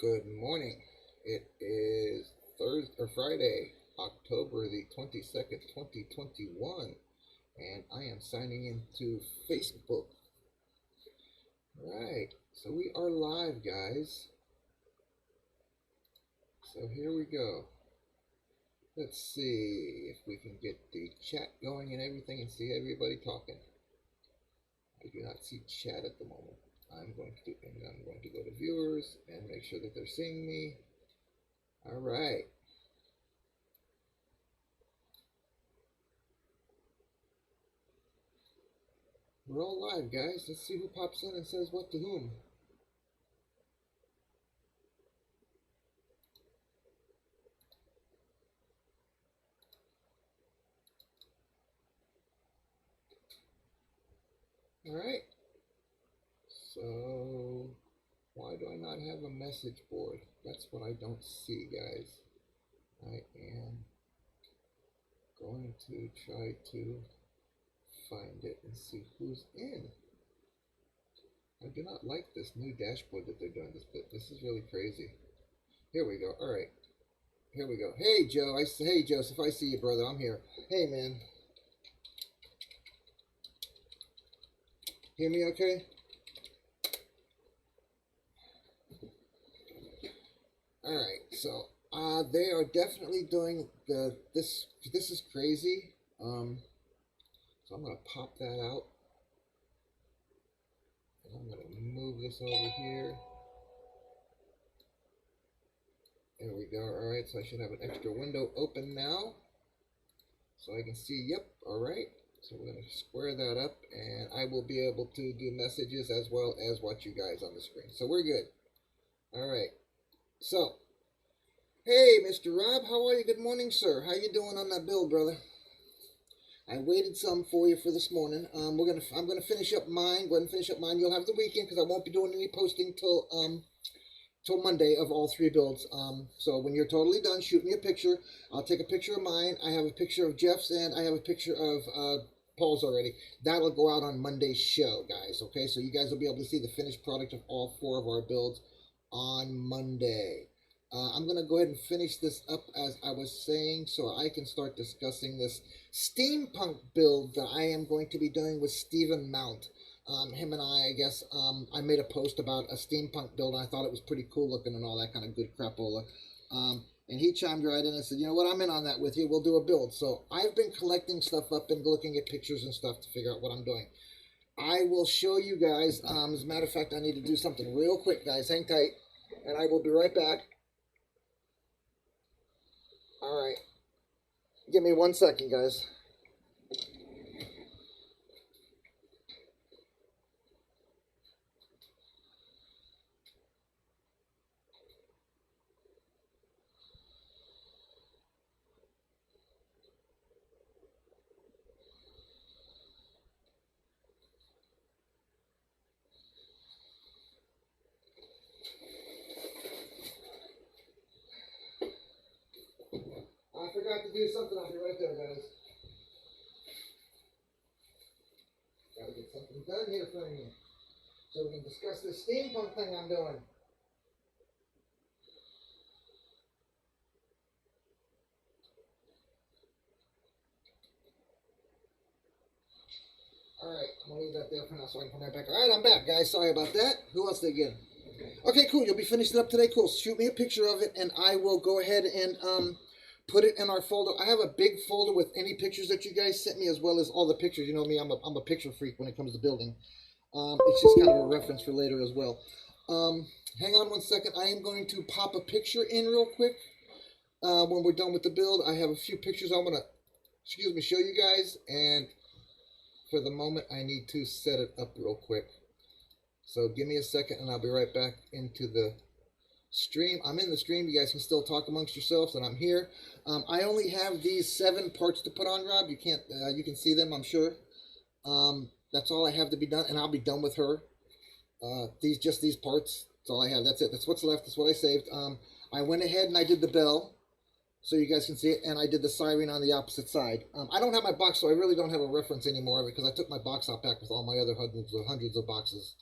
Good morning. It is Thursday or Friday, October the 22nd, 2021, and I am signing into Facebook. Right. So we are live, guys. So here we go. Let's see if we can get the chat going and everything and see everybody talking. I do not see chat at the moment. I'm going to go to viewers and make sure that they're seeing me. All right. We're all live, guys. Let's see who pops in and says what to whom. All right. So, why do I not have a message board? That's what I don't see, guys. I am going to try to find it and see who's in. I do not like this new dashboard that they're doing. This is really crazy. Here we go. All right. Here we go. Hey, Joe. Hey, Joseph. I see you, brother. I'm here. Hey, man. Hear me okay? All right, so they are definitely doing this. This is crazy. So I'm gonna pop that out, and I'm gonna move this over here. There we go. All right, so I should have an extra window open now, so I can see. Yep. All right. So we're gonna square that up, and I will be able to do messages as well as watch you guys on the screen. So we're good. All right. So, hey, Mr. Rob, how are you? Good morning, sir. How you doing on that build, brother? I waited some for you for this morning. I'm gonna finish up mine. Go ahead and finish up mine. You'll have the weekend because I won't be doing any posting till Monday of all three builds. So when you're totally done, shoot me a picture. I'll take a picture of mine. I have a picture of Jeff's and I have a picture of Paul's already. That'll go out on Monday's show, guys. Okay, so you guys will be able to see the finished product of all four of our builds on Monday. I'm going to go ahead and finish this up as I was saying so I can start discussing this steampunk build that I am going to be doing with Stephen Mount. Him and I guess, I made a post about a steampunk build and I thought it was pretty cool looking and all that kind of good crapola. And he chimed right in and said, you know what, I'm in on that with you. We'll do a build. So I've been collecting stuff up and looking at pictures and stuff to figure out what I'm doing. I will show you guys. As a matter of fact, I need to do something real quick, guys. Hang tight. And I will be right back. All right. Give me 1 second, guys. I forgot to do something. I'll be right there, guys. Gotta get something done here for you so we can discuss this steampunk thing I'm doing. Alright, I'm gonna leave that there for now so I can come right back. Alright, I'm back, guys. Sorry about that. Who else did again? Okay, cool. You'll be finishing up today. Cool. Shoot me a picture of it and I will go ahead and put it in our folder. I have a big folder with any pictures that you guys sent me as well as all the pictures. You know me, I'm a picture freak when it comes to building. It's just kind of a reference for later as well. Hang on 1 second. I am going to pop a picture in real quick when we're done with the build. I have a few pictures I want to, show you guys. And for the moment, I need to set it up real quick. So give me a second and I'll be right back into the stream. I'm in the stream. You guys can still talk amongst yourselves and I'm here. I only have these 7 parts to put on, Rob. You can't, you can see them, I'm sure. That's all I have to be done and I'll be done with her. Just these parts. That's all I have. That's it. That's what's left. That's what I saved. I went ahead and I did the bell so you guys can see it, and I did the siren on the opposite side. I don't have my box, so I really don't have a reference anymore because I took my box out back with all my other hundreds of boxes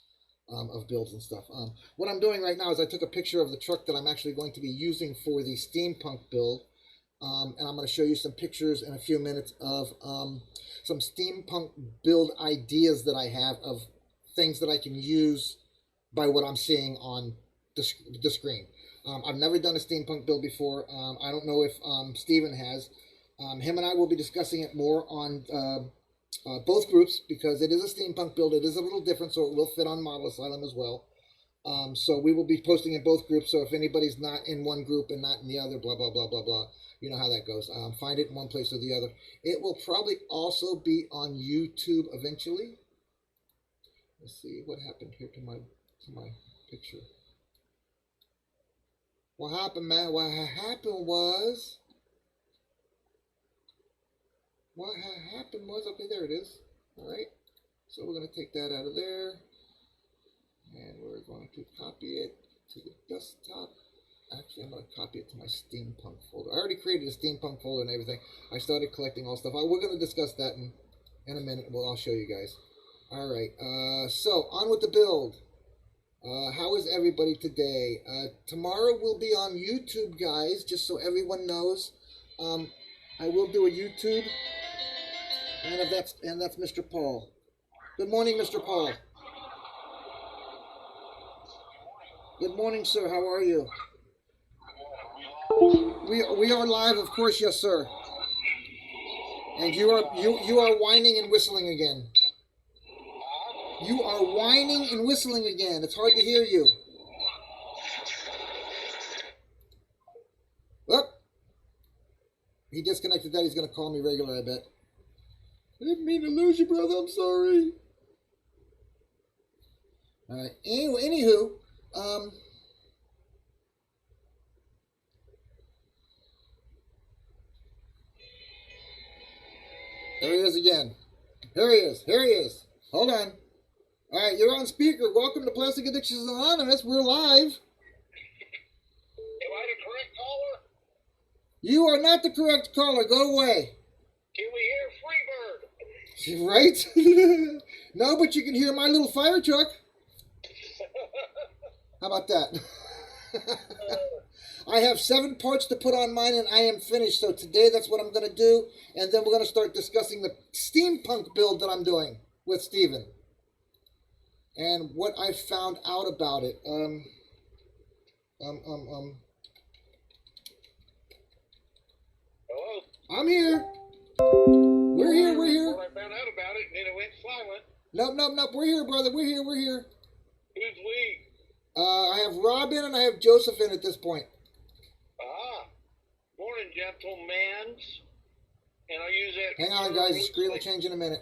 of builds and stuff. What I'm doing right now is I took a picture of the truck that I'm actually going to be using for the steampunk build. And I'm going to show you some pictures in a few minutes of some steampunk build ideas that I have of things that I can use by what I'm seeing on the screen. I've never done a steampunk build before. I don't know if Steven has. Him and I will be discussing it more on both groups because it is a steampunk build. It is a little different, so it will fit on Model Asylum as well. So we will be posting in both groups. So if anybody's not in one group and not in the other, blah, blah, blah, blah, blah, you know how that goes. Find it in one place or the other. It will probably also be on YouTube eventually. Let's see what happened here to my picture. What happened, man? What happened was, okay, there it is. All right. So we're going to take that out of there. And we're going to copy it to the desktop. Actually, I'm going to copy it to my steampunk folder. I already created a steampunk folder and everything. I started collecting all stuff. We're going to discuss that in a minute. Well, I'll show you guys. All right. So on with the build. How is everybody today? Tomorrow will be on YouTube, guys, just so everyone knows. I will do a YouTube. And that's Mr. Paul. Good morning, Mr. Paul. Good morning, sir. How are you? We are live, of course, yes, sir. And you are whining and whistling again. You are whining and whistling again. It's hard to hear you. Oh, he disconnected that. He's going to call me regular, I bet. I didn't mean to lose you, brother. I'm sorry. All right. Anywho, there he is again. Here he is. Here he is. Hold on. All right, you're on speaker. Welcome to Plastic Addictions Anonymous. We're live. Am I the correct caller? You are not the correct caller. Go away. Can we hear Freebird? Right? No, but you can hear my little fire truck. How about that? I have 7 parts to put on mine, and I am finished. So today, that's what I'm going to do. And then we're going to start discussing the steampunk build that I'm doing with Steven. And what I found out about it. Hello? I'm here. We're here. Well, I found out about it, and then it went silent. Nope. We're here, brother. We're here. Who's we? I have Robin and I have Joseph in at this point. Morning, gentlemen. And I'll use that. Hang on, guys. The screen will change in a minute.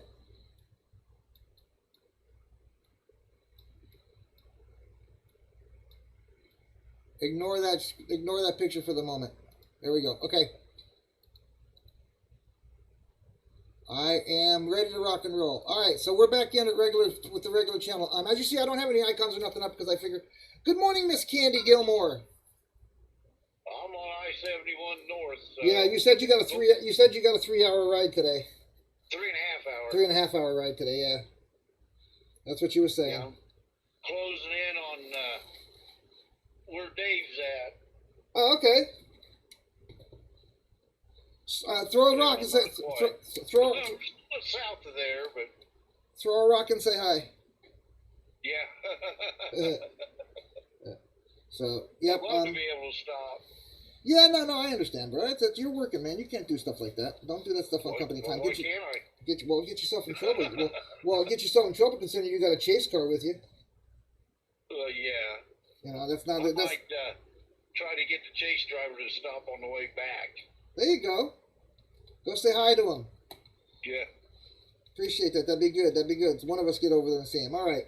Ignore that picture for the moment. There we go. Okay. I am ready to rock and roll. All right, so we're back in with the regular channel. As you see, I don't have any icons or nothing up because I figured. Good morning, Miss Candy Gilmore. I'm on I-71 North. So yeah, you said you got a 3-hour ride today. 3.5 hours. 3.5 hour ride today. Yeah, that's what you were saying. Yeah, I'm closing in on where Dave's at. Oh, okay. Throw a rock and say throw south of there, but throw a rock and say hi. Yeah. So yep. I'd love to be able to stop. Yeah, no, I understand, bro. You're working, man. You can't do stuff like that. Don't do that stuff on company time. Why can't I? Get yourself in trouble. Get yourself in trouble considering you got a chase car with you. Yeah. You know that's not. I might try to get the chase driver to stop on the way back. There you go. Go say hi to him. Yeah. Appreciate that. That'd be good. One of us get over there and see him. All right.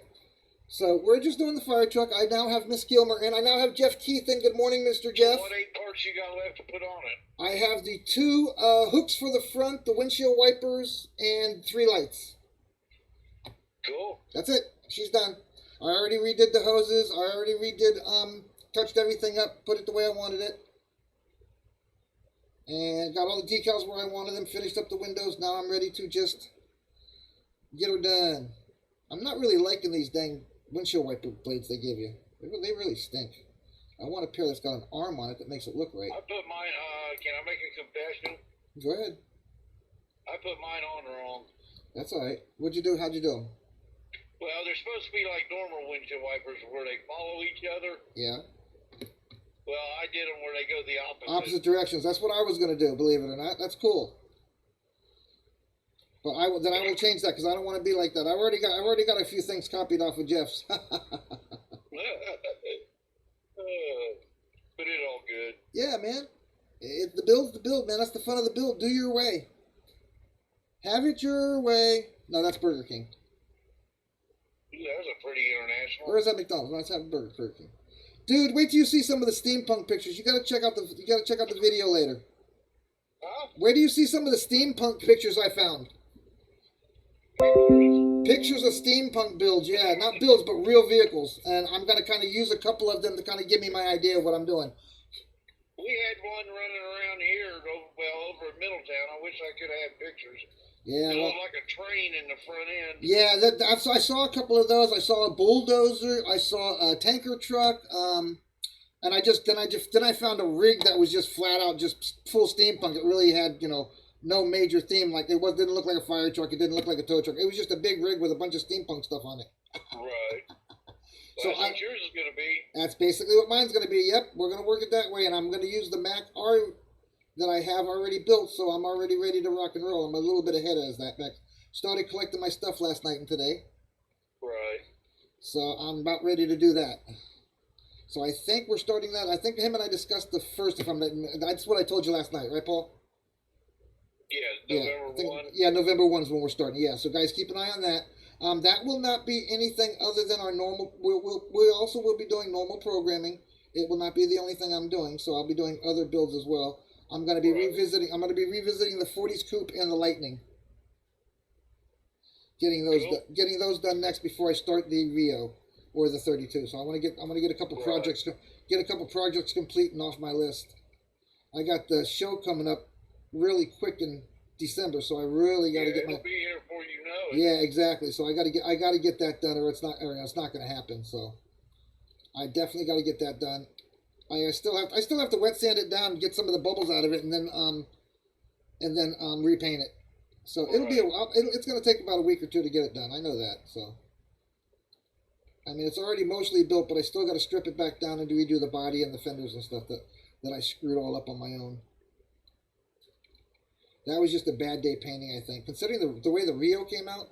So we're just doing the fire truck. I now have Miss Gilmer, and I now have Jeff Keith in. Good morning, Mr. Jeff. What 8 parts you got left to put on it? I have the 2 hooks for the front, the windshield wipers, and 3 lights. Cool. That's it. She's done. I already redid the hoses. I already touched everything up, put it the way I wanted it. And got all the decals where I wanted them, finished up the windows. Now I'm ready to just get her done. I'm not really liking these dang windshield wiper blades they give you. They really stink. I want a pair that's got an arm on it that makes it look right. I put mine. Can I make a confession? Go ahead. I put mine on wrong. That's all right. What'd you do? How'd you do them? Well, they're supposed to be like normal windshield wipers where they follow each other. Yeah. Well, I did them where they go the opposite. Opposite directions. That's what I was going to do, believe it or not. That's cool. But I will change that because I don't want to be like that. I've already got a few things copied off of Jeff's. But it all good. Yeah, man. The build's the build, man. That's the fun of the build. Do your way. Have it your way. No, that's Burger King. That was a pretty international. Or is that McDonald's? No, it's Burger King. Dude, wait till you see some of the steampunk pictures. You gotta check out the video later. Huh? Where do you see some of the steampunk pictures I found? Pictures of steampunk builds, yeah, not builds, but real vehicles. And I'm gonna kind of use a couple of them to kind of give me my idea of what I'm doing. We had one running around here, over at Middletown. I wish I could have had pictures. Yeah, it looked like a train in the front end. Yeah, I saw a couple of those. I saw a bulldozer. I saw a tanker truck. And then I found a rig that was just flat out just full steampunk. It really had no major theme. Like didn't look like a fire truck. It didn't look like a tow truck. It was just a big rig with a bunch of steampunk stuff on it. Right. Well, So that's what yours is going to be. That's basically what mine's going to be. Yep, we're going to work it that way, and I'm going to use the Mac R that I have already built, so I'm already ready to rock and roll. I'm a little bit ahead of that. Started collecting my stuff last night and today. Right. So I'm about ready to do that. So I think we're starting that. I think him and I discussed the first. That's what I told you last night, right, Paul? Yeah, November 1. Yeah, November 1 is when we're starting. Yeah, so guys, keep an eye on that. That will not be anything other than our normal. We also will be doing normal programming. It will not be the only thing I'm doing. So I'll be doing other builds as well. I'm going to be revisiting the 40s coupe and the Lightning. Getting those done next before I start the Rio or the 32. So I'm gonna get a couple projects complete and off my list. I got the show coming up really quick in December, so I really got to get my. It'll be here before you know it. Yeah, exactly. So I got to get that done, or it's not going to happen. So I definitely got to get that done. I still have to wet sand it down and get some of the bubbles out of it, and then repaint it. So it'll be it's going to take about a week or two to get it done. I know that. So I mean, it's already mostly built, but I still got to strip it back down and redo the body and the fenders and stuff that I screwed all up on my own. That was just a bad day painting, I think. Considering the way the Rio came out,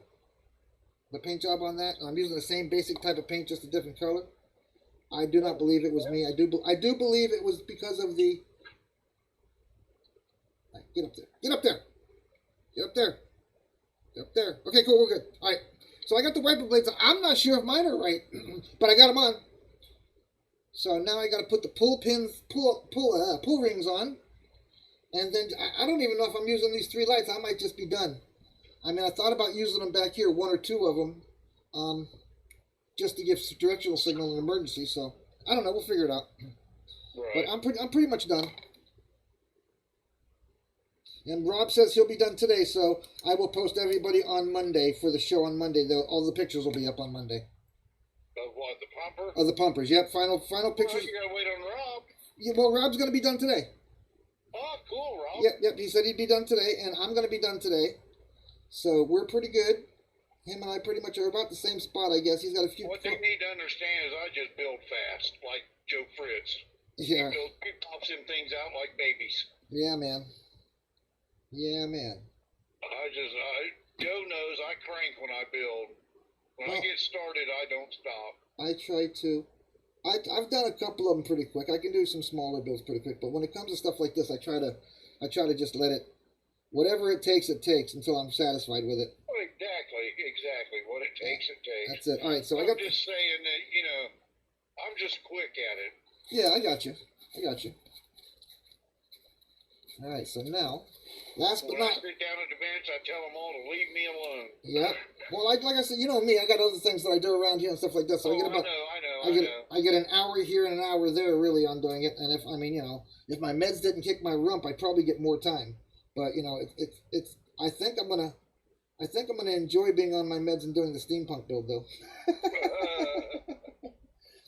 the paint job on that, I'm using the same basic type of paint, just a different color. I do not believe it was me. I do believe it was because of the. Right, get up there. Get up there. Get up there. Get up there. Okay, cool. We're good. All right. So I got the wiper blades on. I'm not sure if mine are right, but I got them on. So now I got to put the pull rings on. And then I don't even know if I'm using these 3 lights. I might just be done. I mean, I thought about using them back here, 1 or 2 of them, just to give directional signal in emergency. So I don't know. We'll figure it out. Right. But I'm pretty much done. And Rob says he'll be done today, so I will post everybody on Monday for the show on Monday. All the pictures will be up on Monday. Of what? The pumper? Of the pumpers. Yep. Final pictures. Well, you gotta wait on Rob. Yeah, well, Rob's going to be done today. Oh, cool, Rob. Yep. He said he'd be done today, and I'm going to be done today. So we're pretty good. Him and I pretty much are about the same spot, I guess. He's got a few. What they need to understand is I just build fast, like Joe Fritz. Yeah. He pops them things out like babies. Yeah, man. Yeah, man. Joe knows I crank when I build. When I get started, I don't stop. I try to. I've done a couple of them pretty quick. I can do some smaller builds pretty quick, but when it comes to stuff like this, I try to just let it, whatever it takes until I'm satisfied with it. Well, exactly. What it takes, it takes. That's it. All right, so I'm just saying that, I'm just quick at it. Yeah, I got you. All right, so now, last but when not. I sit down at the bench, I tell them all to leave me alone. Yeah. Well, like I said, you know me, I got other things that I do around here and stuff like that. So I get an hour here and an hour there really on doing it. And if my meds didn't kick my rump, I'd probably get more time. But I think I'm gonna enjoy being on my meds and doing the steampunk build though.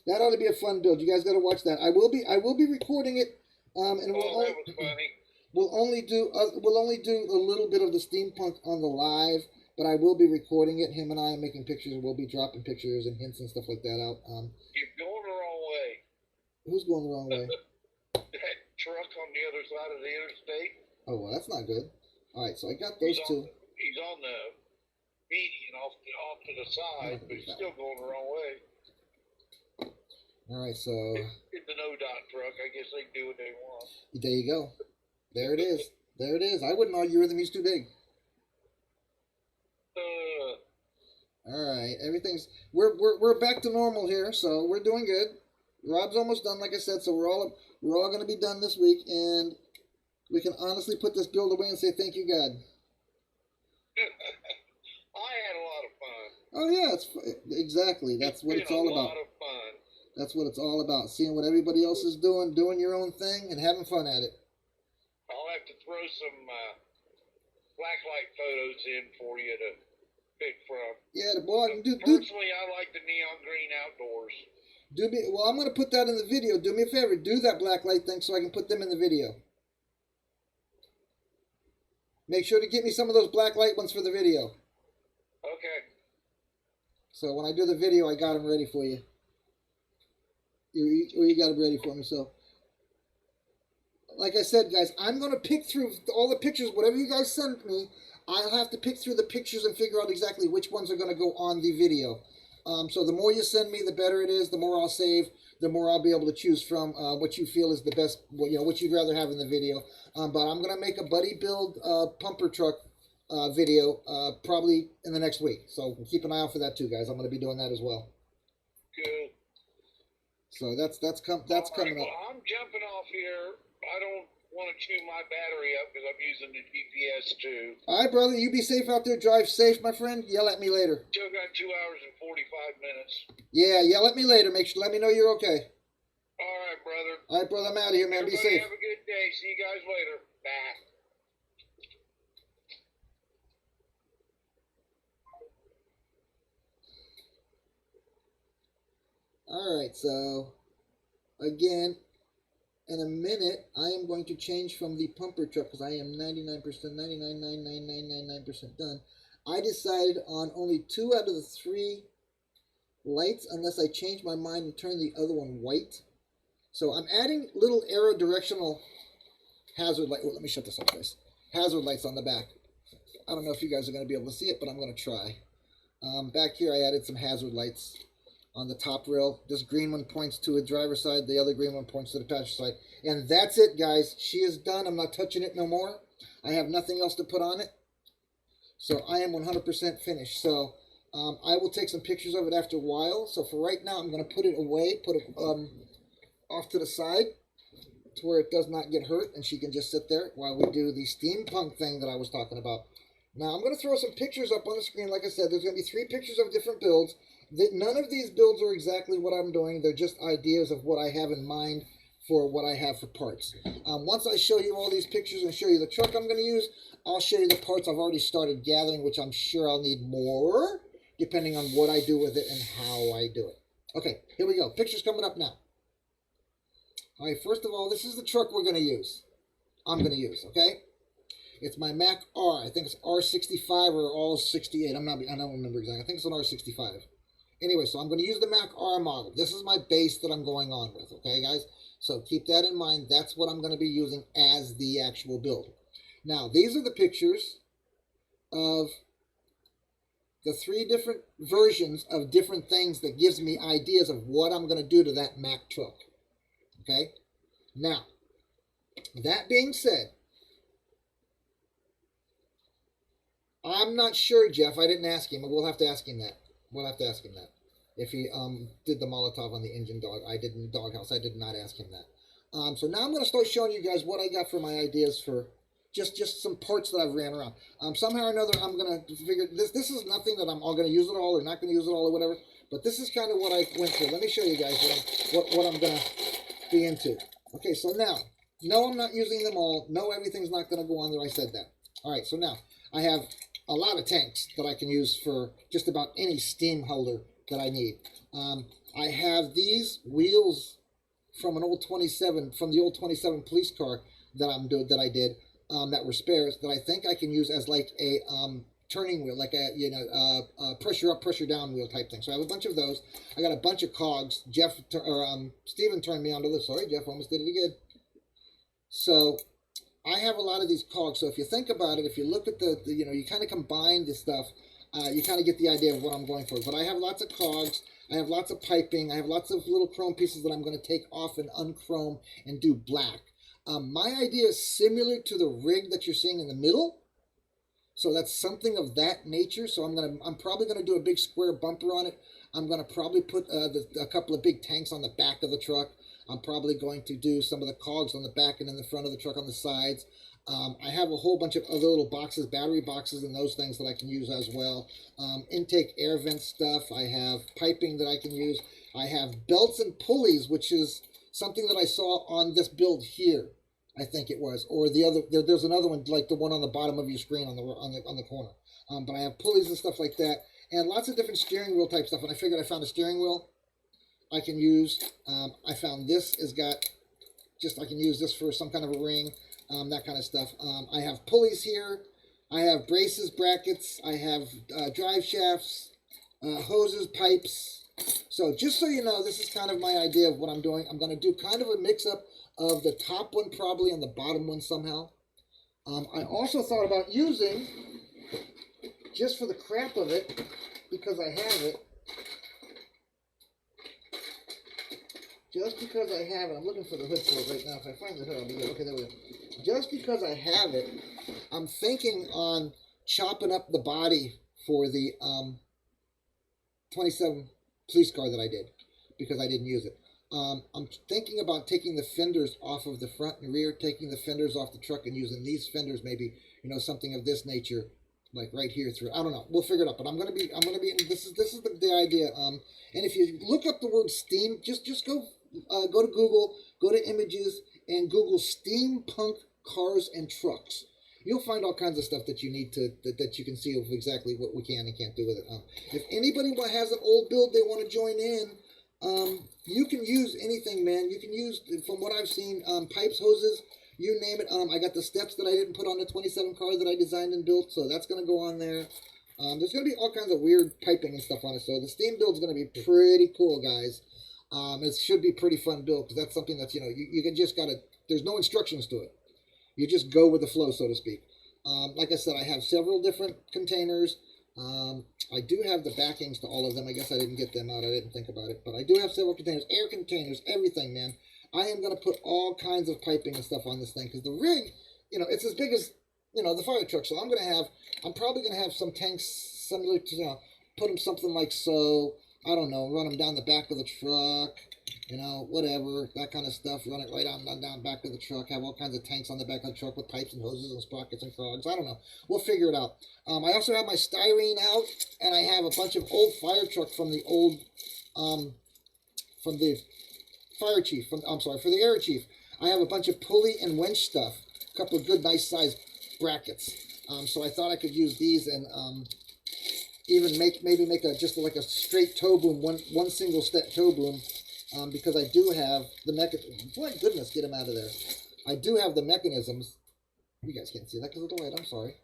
That ought to be a fun build. You guys got to watch that. I will be recording it, and Oh, that was funny. we'll only do a little bit of the steampunk on the live, but I will be recording it. Him and I are making pictures. We'll be dropping pictures and hints and stuff like that out. You're going the wrong way. Who's going the wrong way? That truck on the other side of the interstate. Oh well, that's not good. All right, so I got those two. He's on the median off to the side, but he's still going the wrong way. All right, so It's an ODOT truck. I guess they can do what they want. there you go. There it is. There it is. I wouldn't argue with him. He's too big. All right, everything's we're back to normal here, so we're doing good. Rob's almost done, like I said, so we're all going to be done this week, and we can honestly put this build away and say thank you, God. I had a lot of fun. Oh yeah, exactly. That's what it's all about. A lot of fun. That's what it's all about. Seeing what everybody else is doing, doing your own thing, and having fun at it. I'll have to throw some blacklight photos in for you to pick from. Yeah, well, personally, I like the neon green outdoors. Well, I'm going to put that in the video. Do me a favor. Do that blacklight thing so I can put them in the video. Make sure to get me some of those blacklight ones for the video. Okay. So when I do the video, I got them ready for you. You got them ready for me. So, like I said, guys, I'm going to pick through all the pictures. Whatever you guys send me, I'll have to pick through the pictures and figure out exactly which ones are going to go on the video. So the more you send me, the better it is. The more I'll save. The more I'll be able to choose from what you feel is the best. What you'd rather have in the video. But I'm going to make a buddy build pumper truck video probably in the next week. So keep an eye out for that too, guys. I'm going to be doing that as well. Good. So that's coming well, up. I'm jumping off here. I don't want to chew my battery up because I'm using the GPS too. All right, brother. You be safe out there. Drive safe, my friend. Yell at me later. Still got 2 hours and 45 minutes. Yeah, yell at me later. Let me know you're okay. All right, brother. All right, brother. I'm out of here, man. Everybody be safe. Have a good day. See you guys later. Bye. All right, so again, in a minute, I am going to change from the pumper truck because I am 99%, 99.99999% done. I decided on only 2 out of the 3 lights unless I change my mind and turn the other one white. So I'm adding little arrow directional hazard light. Oh, let me shut this off, guys. Hazard lights on the back. I don't know if you guys are going to be able to see it, but I'm going to try. Back here, I added some hazard lights on the top rail. This green one points to the driver's side. The other green one points to the passenger side. And that's it, guys. She is done. I'm not touching it no more. I have nothing else to put on it. So I am 100% finished. So I will take some pictures of it after a while. So for right now, I'm going to put it away, put it off to the side to where it does not get hurt. And she can just sit there while we do the steampunk thing that I was talking about. Now, I'm going to throw some pictures up on the screen. Like I said, there's going to be 3 pictures of different builds. None of these builds are exactly what I'm doing. They're just ideas of what I have in mind for what I have for parts. Once I show you all these pictures and show you the truck I'm going to use, I'll show you the parts I've already started gathering, which I'm sure I'll need more, depending on what I do with it and how I do it. Okay, here we go. Pictures coming up now. All right, first of all, this is the truck we're going to use. I'm going to use, okay? It's my Mac R. I think it's R65 or R68. I don't remember exactly. I think it's an R65. Anyway, so I'm going to use the Mac R model. This is my base that I'm going on with, okay, guys? So keep that in mind. That's what I'm going to be using as the actual build. Now, these are the pictures of the 3 different versions of different things that gives me ideas of what I'm going to do to that Mac truck, okay? Now, that being said, I'm not sure, Jeff. I didn't ask him. We'll have to ask him that. We'll have to ask him that. If he did the Molotov on the engine dog, I did in the doghouse. I did not ask him that. So now I'm going to start showing you guys what I got for my ideas for just some parts that I've ran around. Somehow or another, I'm going to figure this. This is nothing that I'm all going to use it all or not going to use it all or whatever. But this is kind of what I went through. Let me show you guys what I'm going to be into. Okay, so now, no, I'm not using them all. No, everything's not going to go on there. I said that. All right, so now I have a lot of tanks that I can use for just about any steam holder that I need. I have these wheels from an old 27, from the old 27 police car that I did, that were spares, that I think I can use as like a turning wheel, like a pressure up, pressure down wheel type thing. So I have a bunch of those. I got a bunch of cogs. Steven turned me onto this. Sorry, Jeff, almost did it again. So I have a lot of these cogs. So if you think about it, if you look at the you kind of combine this stuff, you kind of get the idea of what I'm going for. But I have lots of cogs. I have lots of piping. I have lots of little chrome pieces that I'm going to take off and unchrome and do black. My idea is similar to the rig that you're seeing in the middle. So that's something of that nature. So I'm probably gonna do a big square bumper on it. I'm gonna probably put a couple of big tanks on the back of the truck. I'm probably going to do some of the cogs on the back and in the front of the truck on the sides. I have a whole bunch of other little boxes, battery boxes, and those things that I can use as well. Intake air vent stuff. I have piping that I can use. I have belts and pulleys, which is something that I saw on this build here. I think it was, or the other. There's another one like the one on the bottom of your screen on the corner. But I have pulleys and stuff like that, and lots of different steering wheel type stuff. And I figured I found a steering wheel I can use. I found this has got I can use this for some kind of a ring, that kind of stuff. I have pulleys here. I have braces, brackets. I have drive shafts, hoses, pipes. So just so you know, this is kind of my idea of what I'm doing. I'm going to do kind of a mix-up of the top one probably and the bottom one somehow. I also thought about using, just for the crap of it, because I have it, I'm looking for the hood for it right now. If I find the hood, I'll be good. Okay, there we go. Just because I have it, I'm thinking on chopping up the body for the 27 police car that I did, because I didn't use it. I'm thinking about taking the fenders off of the front and rear, taking the fenders off the truck and using these fenders, maybe, something of this nature, like right here through. I don't know. We'll figure it out. But I'm gonna be. This is the idea. And if you look up the word steam, just go to Google, go to images, and Google steampunk cars and trucks. You'll find all kinds of stuff that you need that you can see of exactly what we can and can't do with it. If anybody has an old build they want to join in, you can use anything, man. You can use, from what I've seen, pipes, hoses, you name it. I got the steps that I didn't put on the 27 car that I designed and built, so that's going to go on there. There's going to be all kinds of weird piping and stuff on it, so the steam build's going to be pretty cool, guys. It should be pretty fun build, because that's something that's, you can just there's no instructions to it. You just go with the flow, so to speak. Like I said, I have several different containers. I do have the backings to all of them. I guess I didn't get them out. I didn't think about it. But I do have several containers, air containers, everything, man. I am going to put all kinds of piping and stuff on this thing, because the rig, it's as big as, the fire truck. So I'm probably going to have some tanks similar to, put them something like so. I don't know, run them down the back of the truck, whatever, that kind of stuff. Run it right down back of the truck. Have all kinds of tanks on the back of the truck with pipes and hoses and sprockets and frogs. I don't know. We'll figure it out. I also have my styrene out, and I have a bunch of old fire truck from the old, from the fire chief. For the air chief. I have a bunch of pulley and winch stuff. A couple of good, nice size brackets. So I thought I could use these and even maybe make just like a straight tow boom, one single step tow boom, because I do have the mechanism. My goodness, get him out of there. I do have the mechanisms. You guys can't see that because of the light. I'm sorry.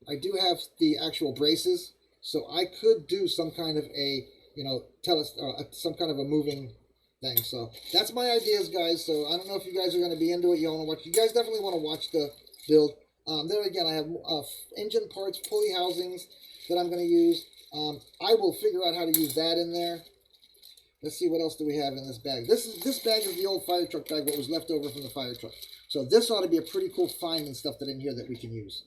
I do have the actual braces, so I could do some kind of a some kind of a moving thing. So that's my ideas, guys. So I don't know if you guys are going to be into it. You want to watch? You guys definitely want to watch the build. There again, I have engine parts, pulley housings that I'm going to use. I will figure out how to use that in there. Let's see, what else do we have in this bag. This bag is the old fire truck bag that was left over from the fire truck. So this ought to be a pretty cool find and stuff that in here that we can use.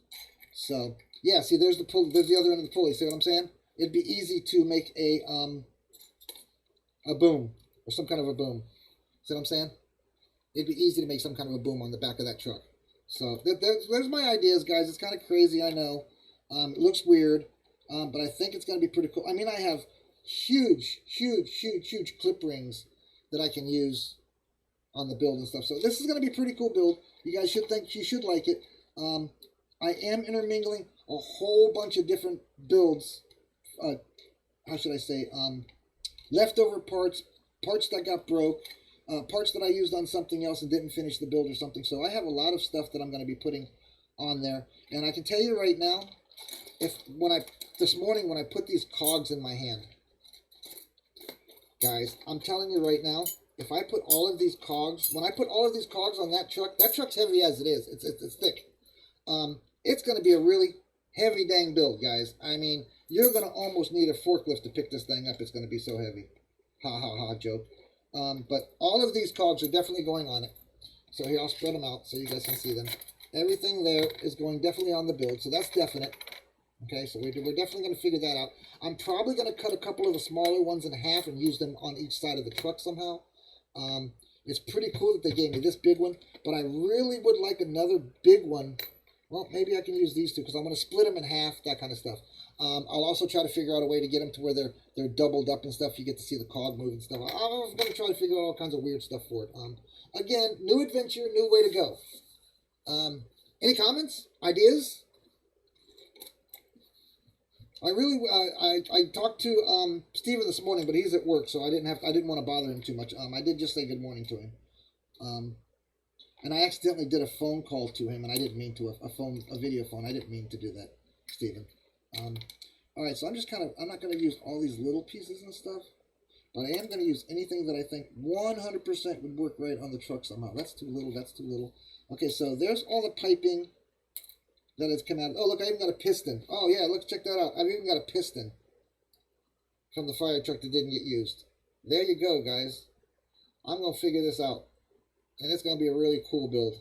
So yeah, see, there's the other end of the pulley. See what I'm saying? It'd be easy to make a boom or some kind of a boom. See what I'm saying? It'd be easy to make some kind of a boom on the back of that truck. So there's my ideas, guys. It's kind of crazy, I know. It looks weird. But I think it's going to be pretty cool. I mean, I have huge clip rings that I can use on the build and stuff. So this is going to be a pretty cool build. You guys should like it. I am intermingling a whole bunch of different builds. How should I say? leftover parts, parts that got broke, parts that I used on something else and didn't finish the build or something. So I have a lot of stuff that I'm going to be putting on there. And I can tell you right now, this morning when I put these cogs in my hand, guys, I'm telling you right now, if I put all of these cogs, when I put all of these cogs on that truck's heavy as it is. It's thick. It's going to be a really heavy dang build, guys. I mean, you're going to almost need a forklift to pick this thing up. It's going to be so heavy. Ha ha ha, joke. But all of these cogs are definitely going on it. So here, I'll spread them out so you guys can see them. Everything there is going definitely on the build, so that's definite. Okay, so we're definitely going to figure that out. I'm probably going to cut a couple of the smaller ones in half and use them on each side of the truck somehow. It's pretty cool that they gave me this big one, but I really would like another big one. Well, maybe I can use these two because I'm going to split them in half, that kind of stuff. I'll also try to figure out a way to get them to where they're doubled up and stuff. You get to see the cog move and stuff. I'm going to try to figure out all kinds of weird stuff for it. Again, new adventure, new way to go. Any comments? Ideas? I talked to Steven this morning, but he's at work, so I didn't want to bother him too much. I did just say good morning to him. And I accidentally did a phone call to him, and I didn't mean to, a video phone. I didn't mean to do that, Steven. All right, so I'm not going to use all these little pieces and stuff, but I am going to use anything that I think 100% would work right on the truck somehow. That's too little, that's too little. Okay, so there's all the piping that has come out. Oh, look, I even got a piston. Oh, yeah, look, check that out. I've even got a piston from the fire truck that didn't get used. There you go, guys. I'm going to figure this out, and it's going to be a really cool build.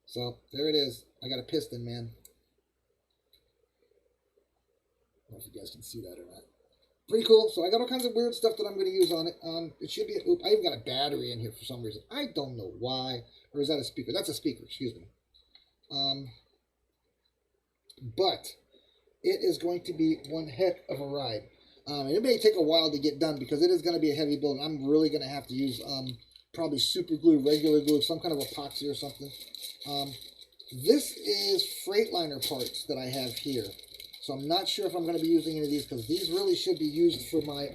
So, there it is. I got a piston, man. I don't know if you guys can see that or not. Pretty cool. So I got all kinds of weird stuff that I'm going to use on it. It should be I even got a battery in here for some reason. I don't know why. Or is that a speaker? That's a speaker. Excuse me. But it is going to be one heck of a ride. It may take a while to get done because it is going to be a heavy build. I'm really going to have to use probably super glue, regular glue, some kind of epoxy or something. This is Freightliner parts that I have here. So I'm not sure if I'm going to be using any of these because these really should be used for my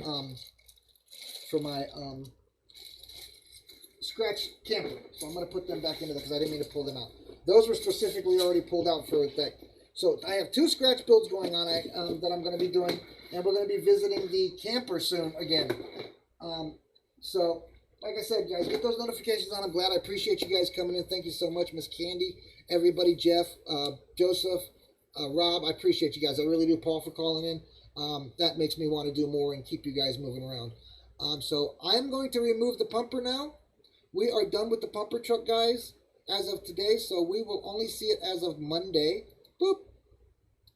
scratch camper. So I'm going to put them back into that because I didn't mean to pull them out. Those were specifically already pulled out for a thing. So I have 2 scratch builds going on that I'm going to be doing, and we're going to be visiting the camper soon again. So like I said, guys, get those notifications on. I'm glad. I appreciate you guys coming in. Thank you so much, Miss Candy, everybody, Jeff, Joseph. Rob, I appreciate you guys. I really do. Paul for calling in. That makes me want to do more and keep you guys moving around. So I'm going to remove the pumper now. We are done with the pumper truck, guys, as of today. So we will only see it as of Monday. Boop.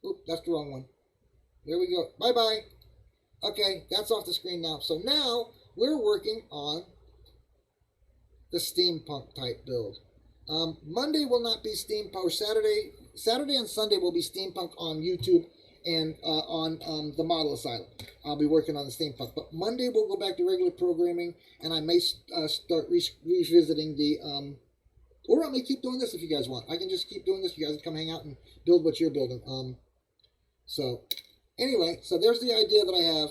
Oop, that's the wrong one. There we go. Bye-bye. Okay, that's off the screen now. So now we're working on the steampunk type build. Monday will not be steampunk, or Saturday and Sunday will be steampunk on YouTube and on the Model Asylum. I'll be working on the steampunk. But Monday we'll go back to regular programming, and I may start revisiting the... or I may keep doing this if you guys want. I can just keep doing this. You guys can come hang out and build what you're building. So, anyway, so there's the idea that I have.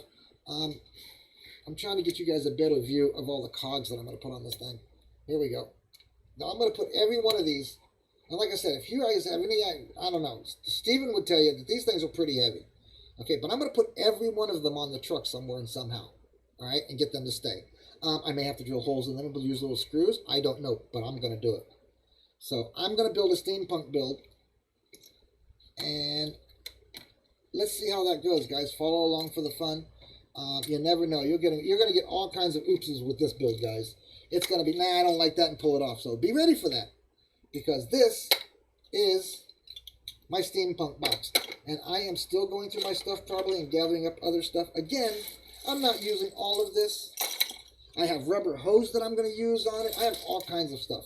I'm trying to get you guys a better view of all the cogs that I'm going to put on this thing. Here we go. Now I'm going to put every one of these. And like I said, if you guys have any, I don't know, Steven would tell you that these things are pretty heavy. Okay, but I'm going to put every one of them on the truck somewhere and somehow. All right, and get them to stay. I may have to drill holes in them and use little screws. I don't know, but I'm going to do it. So I'm going to build a steampunk build. And let's see how that goes, guys. Follow along for the fun. You never know. You're going to get all kinds of oopses with this build, guys. It's going to be, nah, I don't like that, and pull it off. So be ready for that. Because this is my steampunk box. And I am still going through my stuff probably and gathering up other stuff. Again, I'm not using all of this. I have rubber hose that I'm going to use on it. I have all kinds of stuff.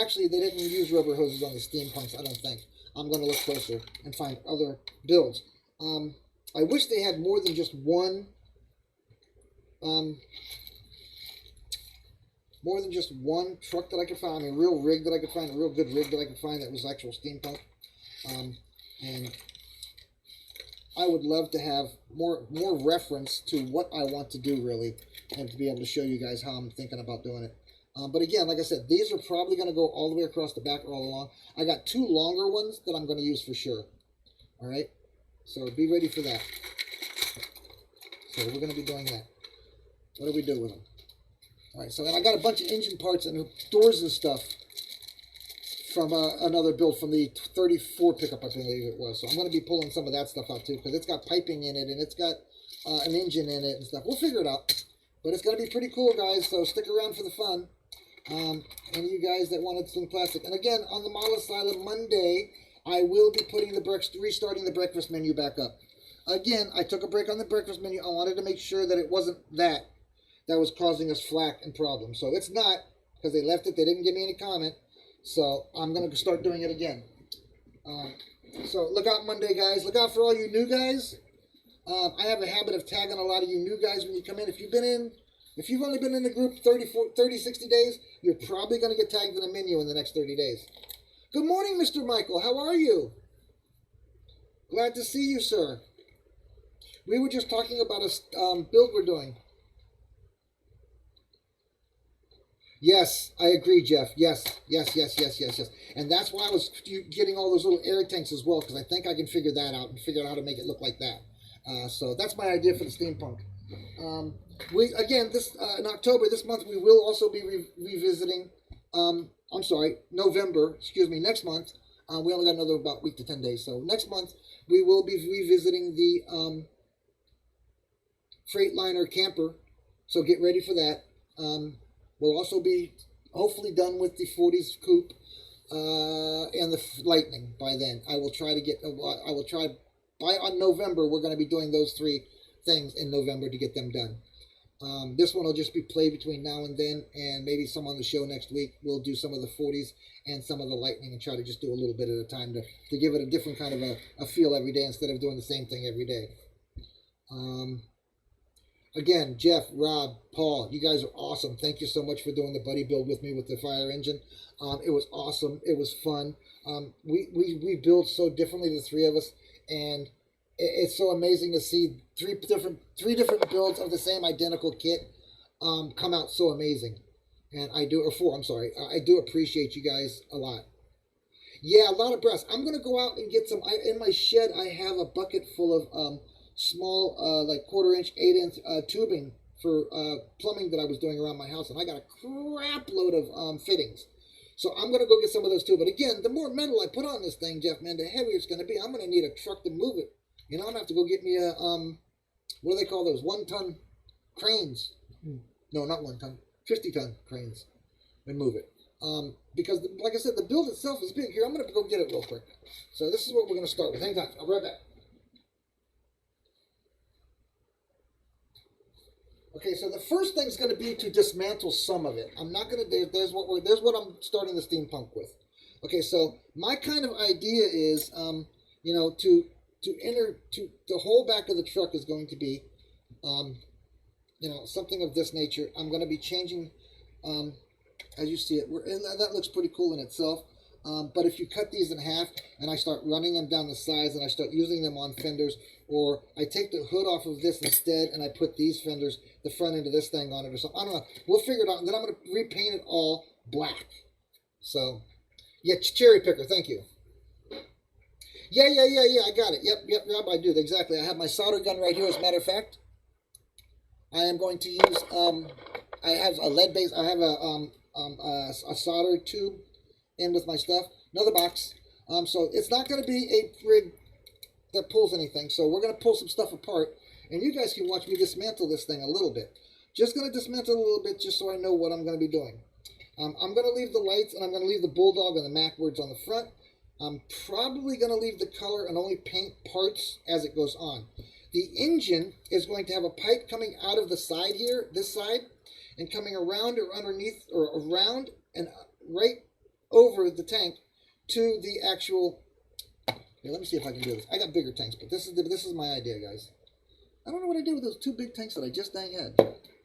Actually, they didn't use rubber hoses on the steampunks, I don't think. I'm going to look closer and find other builds. I wish they had more than just one... more than just one truck that I could find, a real rig that I could find, a real good rig that I could find that was actual steampunk. And I would love to have more reference to what I want to do, really, and to be able to show you guys how I'm thinking about doing it. But again, like I said, these are probably going to go all the way across the back all along. I got 2 longer ones that I'm going to use for sure. All right, so be ready for that. So we're going to be doing that. What do we do with them? All right, so and I got a bunch of engine parts and doors and stuff from another build from the 34 pickup, I believe it was. So I'm going to be pulling some of that stuff out too, because it's got piping in it and it's got an engine in it and stuff. We'll figure it out, but it's going to be pretty cool, guys. So stick around for the fun. And you guys that wanted some plastic. And again, on the Model Asylum Monday, I will be putting restarting the breakfast menu back up. Again, I took a break on the breakfast menu. I wanted to make sure that it wasn't that was causing us flack and problems. So it's not, because they left it. They didn't give me any comment. So I'm going to start doing it again. So look out Monday, guys. Look out for all you new guys. I have a habit of tagging a lot of you new guys when you come in. If you've only been in the group 30, 60 days, you're probably going to get tagged in the menu in the next 30 days. Good morning, Mr. Michael. How are you? Glad to see you, sir. We were just talking about a build we're doing. Yes, I agree, Jeff. Yes. And that's why I was getting all those little air tanks as well, because I think I can figure that out and figure out how to make it look like that. So that's my idea for the steampunk. In October, this month, we will also be revisiting, November, next month. We only got another about week to 10 days. So next month, we will be revisiting the Freightliner camper. So get ready for that. We'll also be hopefully done with the 40s coupe and the Lightning by then. I will try on November, we're going to be doing those 3 things in November to get them done. This one will just be played between now and then, and maybe some on the show next week. We'll do some of the 40s and some of the Lightning and try to just do a little bit at a time to give it a different kind of a feel every day instead of doing the same thing every day. Again, Jeff, Rob, Paul, you guys are awesome. Thank you so much for doing the buddy build with me with the fire engine. It was awesome. It was fun. We build so differently, the 3 of us, and it's so amazing to see three different builds of the same identical kit come out so amazing. And I do, or 4, I'm sorry. I do appreciate you guys a lot. Yeah, a lot of brass. I'm going to go out and get some. In my shed, I have a bucket full of small, like 1/4-inch, 8-inch tubing for plumbing that I was doing around my house. And I got a crap load of fittings. So I'm going to go get some of those too. But again, the more metal I put on this thing, Jeff, man, the heavier it's going to be. I'm going to need a truck to move it. You know, I'm going to have to go get me a, what do they call those? 1-ton cranes. No, not 1-ton. 50-ton cranes. And move it. Because, like I said, the build itself is big. Here, I'm going to go get it real quick. So this is what we're going to start with. Hang on. I'll be right back. Okay, so the first thing is going to be to dismantle some of it. I'm not going to. There's what I'm starting the steampunk with. Okay, so my kind of idea is, you know, the whole back of the truck is going to be, you know, something of this nature. I'm going to be changing, as you see it. And that looks pretty cool in itself. But if you cut these in half and I start running them down the sides and I start using them on fenders, or I take the hood off of this instead and I put these fenders, the front end of this thing on it or something, I don't know. We'll figure it out. And then I'm going to repaint it all black. So, yeah, cherry picker. Thank you. Yeah. I got it. Yep, Rob, I do. Exactly. I have my solder gun right here, as a matter of fact. I am going to use, I have a lead base. I have a solder tube in with my stuff. Another box. So it's not going to be a rig that pulls anything. So we're going to pull some stuff apart. And you guys can watch me dismantle this thing a little bit. Just going to dismantle a little bit just so I know what I'm going to be doing. I'm going to leave the lights and I'm going to leave the Bulldog and the Mac words on the front. I'm probably going to leave the color and only paint parts as it goes on. The engine is going to have a pipe coming out of the side here, this side, and coming around or underneath or around and right over the tank to the actual. Here, let me see if I can do this. I got bigger tanks, but this is my idea, guys. I don't know what I did with those 2 big tanks that I just dang had.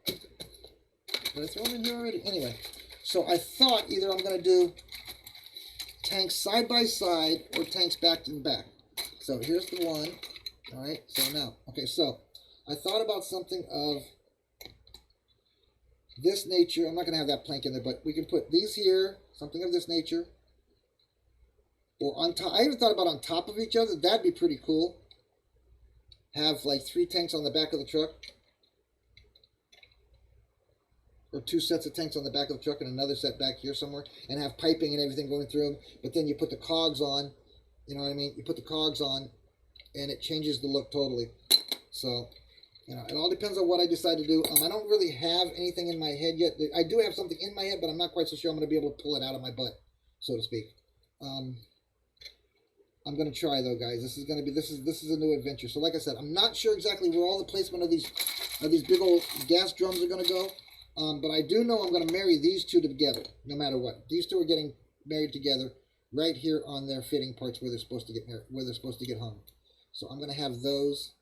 Did I throw them in here already? Anyway, so I thought either I'm going to do tanks side by side or tanks back to the back. So here's the one. All right. So now, okay. So I thought about something of this nature. I'm not going to have that plank in there, but we can put these here, something of this nature. Or on top. I even thought about on top of each other. That'd be pretty cool. Have like 3 tanks on the back of the truck. Or 2 sets of tanks on the back of the truck and another set back here somewhere. And have piping and everything going through them. But then you put the cogs on. You know what I mean? You put the cogs on and it changes the look totally. So, you know, it all depends on what I decide to do. I don't really have anything in my head yet. I do have something in my head, but I'm not quite so sure I'm going to be able to pull it out of my butt, so to speak. I'm going to try though, guys. This is a new adventure. So like I said, I'm not sure exactly where all the placement of these big old gas drums are going to go. But I do know I'm going to marry these two together, no matter what. These two are getting married together right here on their fitting parts where they're supposed to get married, where they're supposed to get hung. So I'm going to have those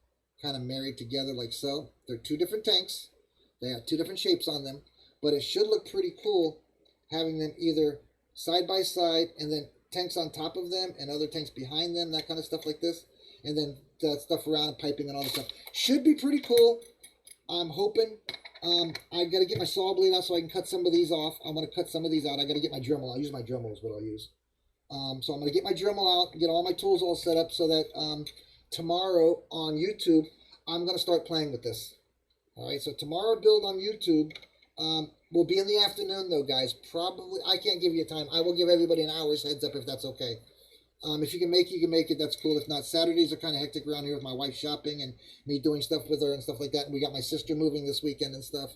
kind of married together like so. They're 2 different tanks. They have 2 different shapes on them, but it should look pretty cool having them either side by side and then tanks on top of them and other tanks behind them, that kind of stuff like this, and then that stuff around and piping and all this stuff. Should be pretty cool. I'm hoping. I got to get my saw blade out so I can cut some of these off. I'm going to cut some of these out. I got to get my Dremel. I'll use my Dremel is what I'll use. So I'm going to get my Dremel out, get all my tools all set up so that tomorrow on YouTube, I'm going to start playing with this. All right, so tomorrow build on YouTube will be in the afternoon, though, guys. Probably, I can't give you a time. I will give everybody an hour's heads up if that's okay. If you can make it, you can make it. That's cool. If not, Saturdays are kind of hectic around here with my wife shopping and me doing stuff with her and stuff like that. And we got my sister moving this weekend and stuff.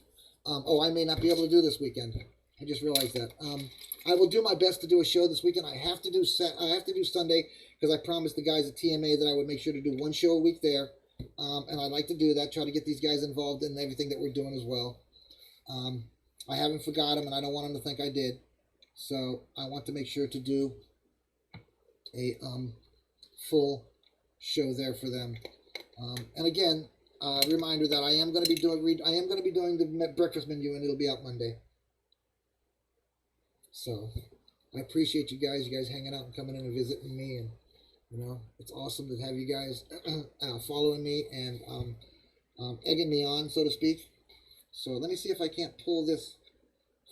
Oh, I may not be able to do this weekend. I just realized that. I will do my best to do a show this weekend. I have to do Sunday because I promised the guys at TMA that I would make sure to do 1 show a week there. And I'd like to do that. Try to get these guys involved in everything that we're doing as well. I haven't forgot them, and I don't want them to think I did. So I want to make sure to do a full show there for them. And again, reminder that I am going to be doing the breakfast menu, and it'll be out Monday. So I appreciate you guys hanging out and coming in and visiting me, and you know, it's awesome to have you guys following me and egging me on, so to speak. So let me see if I can't pull this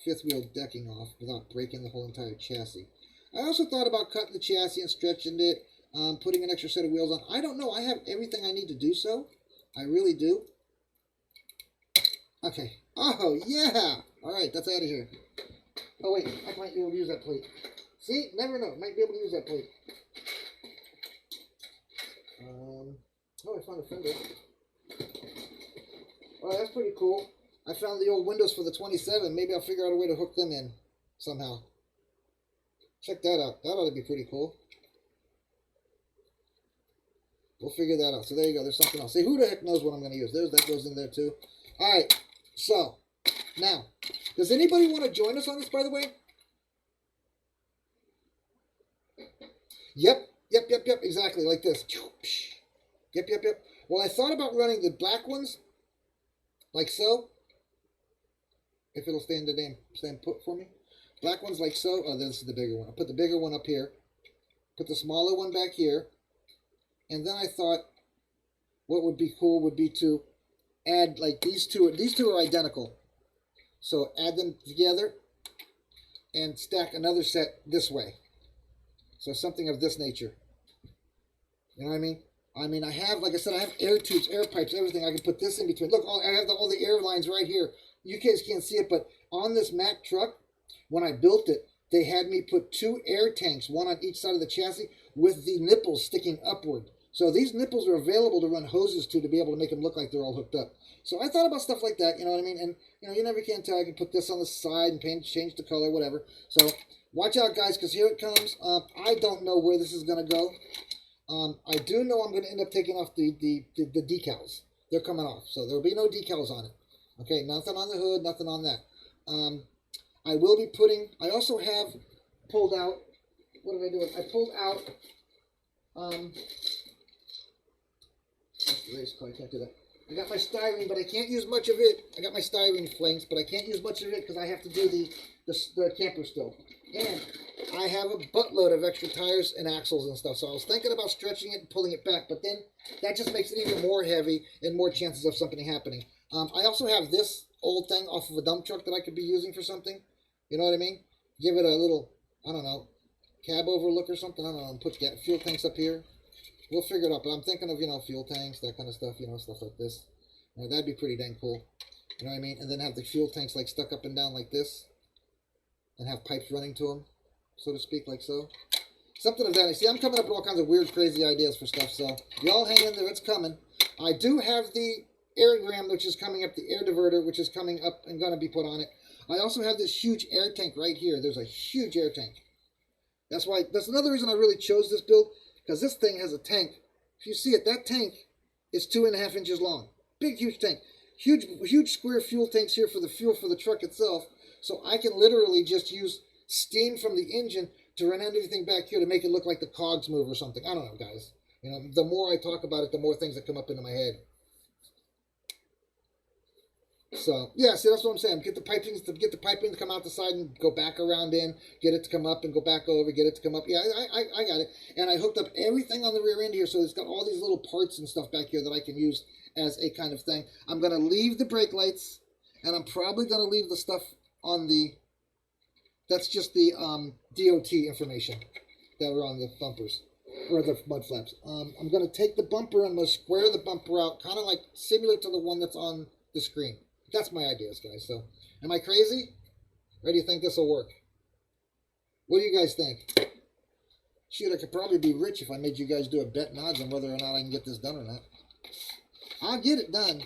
5th wheel decking off without breaking the whole entire chassis. I also thought about cutting the chassis and stretching it, putting an extra set of wheels on. I don't know. I have everything I need to do so. I really do. Okay. Oh, yeah. All right, that's out of here. Oh, wait. I might be able to use that plate. See? Never know. Might be able to use that plate. Oh, I found a fender. Oh, that's pretty cool. I found the old windows for the 27. Maybe I'll figure out a way to hook them in somehow. Check that out. That ought to be pretty cool. We'll figure that out. So there you go. There's something else. See, who the heck knows what I'm going to use? That goes in there too. All right. So, now, does anybody want to join us on this, by the way? Yep. Exactly, like this. Yep. Well, I thought about running the black ones, like so. If it'll stand put for me. Black one's like so. Oh, this is the bigger one. I'll put the bigger one up here. Put the smaller one back here. And then I thought what would be cool would be to add like these two. These two are identical. So add them together and stack another set this way. So something of this nature. You know what I mean? I have, like I said, I have air tubes, air pipes, everything. I can put this in between. Look, I have all the air lines right here. You guys can't see it, but on this Mack truck, when I built it, they had me put 2 air tanks, one on each side of the chassis, with the nipples sticking upward. So these nipples are available to run hoses to be able to make them look like they're all hooked up. So I thought about stuff like that, you know what I mean? And, you know, you never can tell. I can put this on the side and change the color, whatever. So watch out, guys, because here it comes. I don't know where this is going to go. I do know I'm going to end up taking off the decals. They're coming off, so there will be no decals on it. Okay, nothing on the hood, nothing on that. I will be putting, I also have pulled out, what did I do? I pulled out, that's the race car, I can't do that. I got my styrene, but I can't use much of it. I got my styrene flanks, but I can't use much of it because I have to do the camper still. And I have a buttload of extra tires and axles and stuff, so I was thinking about stretching it and pulling it back, but then that just makes it even more heavy and more chances of something happening. I also have this old thing off of a dump truck that I could be using for something. You know what I mean? Give it a little, I don't know, cab overlook or something. I don't know. And put fuel tanks up here. We'll figure it out. But I'm thinking of, fuel tanks, that kind of stuff, stuff like this. That'd be pretty dang cool. You know what I mean? And then have the fuel tanks like stuck up and down like this. And have pipes running to them, so to speak, like so. Something of that. See, I'm coming up with all kinds of weird, crazy ideas for stuff. So y'all hang in there. It's coming. I do have the airgram, which is coming up, the air diverter, which is coming up and going to be put on it. I also have this huge air tank right here. There's a huge air tank. That's another reason I really chose this build, because this thing has a tank. If you see it, that tank is 2.5 inches long. Big, huge tank. Huge square fuel tanks here for the fuel for the truck itself. So I can literally just use steam from the engine to run everything back here to make it look like the cogs move or something. I don't know, guys. The more I talk about it, the more things that come up into my head. So, yeah, see, that's what I'm saying. Get the piping to come out the side and go back around in. Get it to come up and go back over. Get it to come up. Yeah, I got it. And I hooked up everything on the rear end here, so it's got all these little parts and stuff back here that I can use as a kind of thing. I'm going to leave the brake lights, and I'm probably going to leave the stuff on the... That's just the DOT information that are on the bumpers, or the mud flaps. I'm going to take the bumper and I'm going to square the bumper out, kind of like similar to the one that's on the screen. That's my ideas, guys. So, am I crazy? Or do you think this will work? What do you guys think? Shoot, I could probably be rich if I made you guys do a bet and odds on whether or not I can get this done or not. I'll get it done.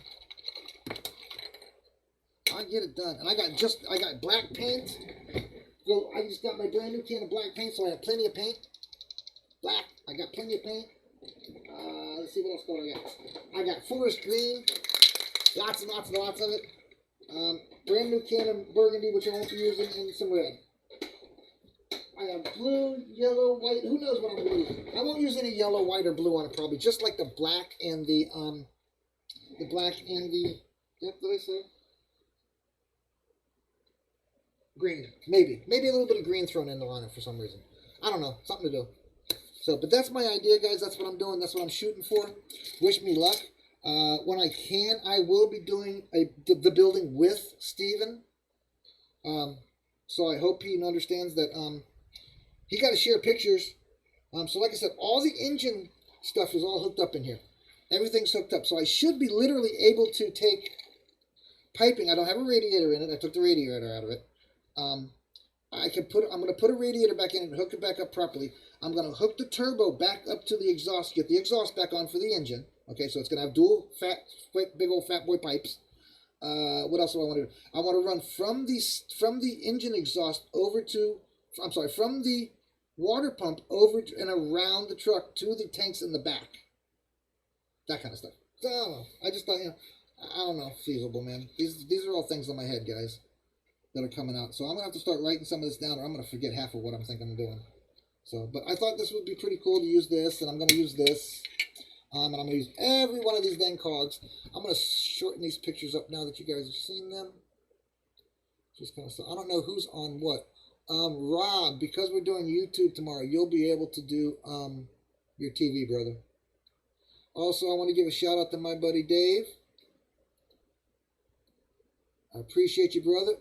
I'll get it done. And I got black paint. So I just got my brand new can of black paint, so I have plenty of paint. Black. I got plenty of paint. Let's see what else I got. I got forest green. Lots and lots and lots of it. Brand new can of burgundy, which I won't be using, and some red. I have blue, yellow, white. Who knows what I'm going to use? I won't use any yellow, white, or blue on it, probably. Just like the black and the yep, did I say? Green. Maybe a little bit of green thrown in on it for some reason. I don't know. Something to do. So, but that's my idea, guys. That's what I'm doing. That's what I'm shooting for. Wish me luck. When I can, I will be doing the building with Steven. So I hope he understands that he got to share pictures. So like I said, all the engine stuff is all hooked up in here. Everything's hooked up. So I should be literally able to take piping. I don't have a radiator in it. I took the radiator out of it. I'm going to put a radiator back in and hook it back up properly. I'm going to hook the turbo back up to the exhaust, get the exhaust back on for the engine. Okay, so it's going to have dual big old fat boy pipes. What else do I want to do? I want to run from the engine exhaust over to, from the water pump over to, and around the truck to the tanks in the back. That kind of stuff. So, I don't know. I just thought, I don't know, feasible, man. These are all things in my head, guys, that are coming out. So I'm going to have to start writing some of this down, or I'm going to forget half of what I'm thinking of doing. So, but I thought this would be pretty cool to use this, and I'm going to use this. And I'm going to use every one of these dang cogs. I'm going to shorten these pictures up now that you guys have seen them. Just kind of, so I don't know who's on what. Rob, because we're doing YouTube tomorrow, you'll be able to do your TV, brother. Also, I want to give a shout out to my buddy Dave. I appreciate you, brother.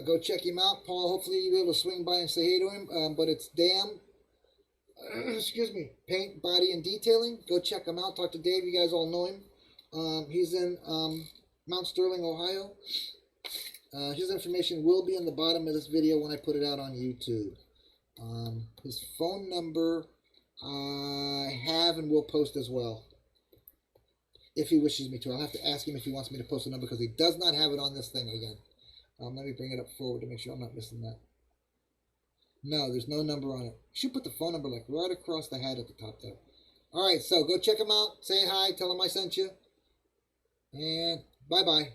Go check him out, Paul. Hopefully you'll be able to swing by and say hey to him. But it's excuse me, Paint, Body, and Detailing. Go check him out. Talk to Dave. You guys all know him. He's in Mount Sterling, Ohio. His information will be in the bottom of this video when I put it out on YouTube. His phone number I have and will post as well, if he wishes me to. I'll have to ask him if he wants me to post a number, because he does not have it on this thing again. Let me bring it up forward to make sure I'm not missing that. No, there's no number on it. You should put the phone number like right across the hat at the top there. All right, so go check him out. Say hi. Tell him I sent you. And bye-bye.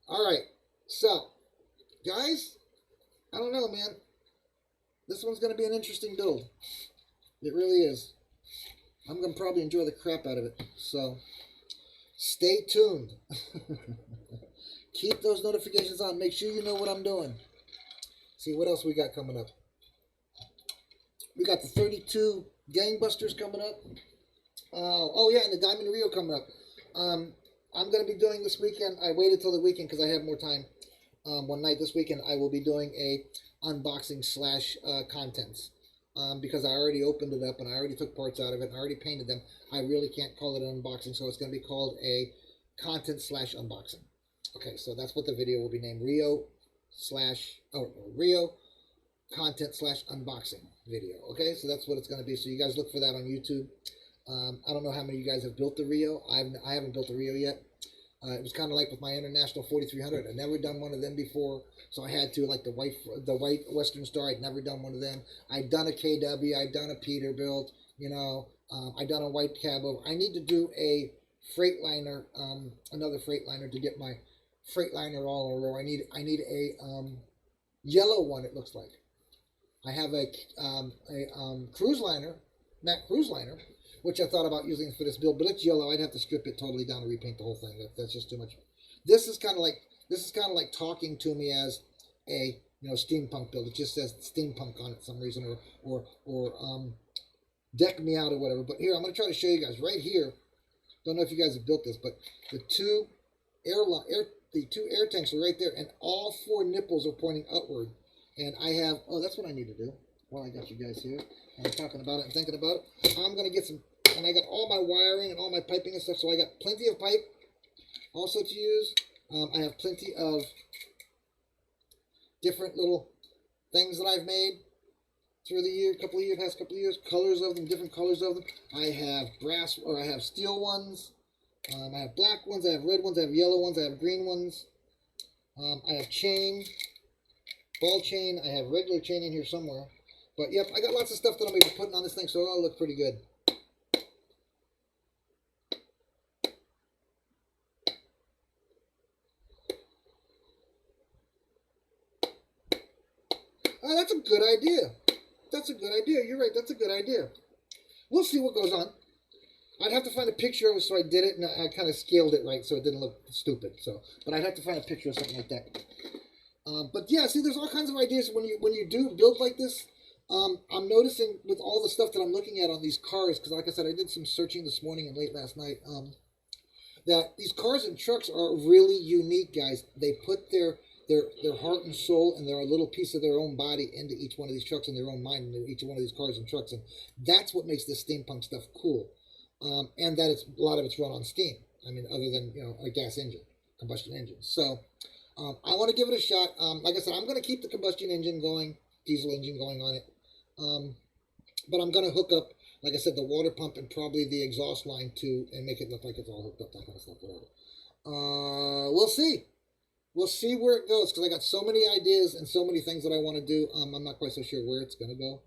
All right, so, guys, I don't know, man. This one's going to be an interesting build. It really is. I'm going to probably enjoy the crap out of it. So, stay tuned. Keep those notifications on. Make sure you know what I'm doing. See what else we got coming up. We got the 32 gangbusters coming up. Oh yeah, and the Diamond Rio coming up. Um, I'm gonna be doing this weekend. I waited till the weekend because I have more time. One night this weekend, I will be doing a unboxing slash contents. Because I already opened it up and I already took parts out of it and I already painted them. I really can't call it an unboxing, so it's going to be called a content slash unboxing. Okay, so that's what the video will be named: Rio content slash unboxing video. Okay, so that's what it's going to be. So you guys look for that on YouTube. I don't know how many of you guys have built the Rio. I haven't built a Rio yet. It was kind of like with my International 4300. I'd never done one of them before, so I had to, like the white Western Star. I'd never done one of them. I'd done a KW. I'd done a Peterbilt. You know, I'd done a white cab over. I need to do a Freightliner, another Freightliner to get my Freightliner all in a row. I need a yellow one. It looks like I have a cruise liner, Mac cruise liner, which I thought about using for this build, but it's yellow. I'd have to strip it totally down and repaint the whole thing. That's just too much. This is kind of like talking to me as a steampunk build. It just says steampunk on it for some reason, or deck me out or whatever. But here I'm going to try to show you guys right here. Don't know if you guys have built this, but the two air tanks are right there, and all four nipples are pointing upward. And I have that's what I need to do. While I got you guys here, I'm talking about it and thinking about it. I'm gonna get some. And I got all my wiring and all my piping and stuff, so I got plenty of pipe also to use. I have plenty of different little things that I've made through the past couple of years, colors of them, different colors of them. I have brass, or I have steel ones. I have black ones, I have red ones, I have yellow ones, I have green ones. I have chain, ball chain, I have regular chain in here somewhere. But yep, I got lots of stuff that I'm going to be putting on this thing, so it'll look pretty good. Oh, that's a good idea. That's a good idea. You're right. That's a good idea. We'll see what goes on. I'd have to find a picture of it, so I did it, and I kind of scaled it right, so it didn't look stupid. But I'd have to find a picture of something like that. But yeah, see, there's all kinds of ideas when you do build like this. I'm noticing with all the stuff that I'm looking at on these cars, because like I said, I did some searching this morning and late last night. That these cars and trucks are really unique, guys. They put their heart and soul and their little piece of their own body into each one of these trucks and their own mind into each one of these cars and trucks, and that's what makes this steampunk stuff cool. And that a lot of it's run on steam. I mean, other than a gas engine, combustion engine. So I want to give it a shot. Like I said, I'm going to keep the combustion engine going, diesel engine going on it, but I'm going to hook up, like I said, the water pump and probably the exhaust line too, and make it look like it's all hooked up, that kind of stuff. Whatever. We'll see. We'll see where it goes, because I got so many ideas and so many things that I want to do. I'm not quite so sure where it's going to go,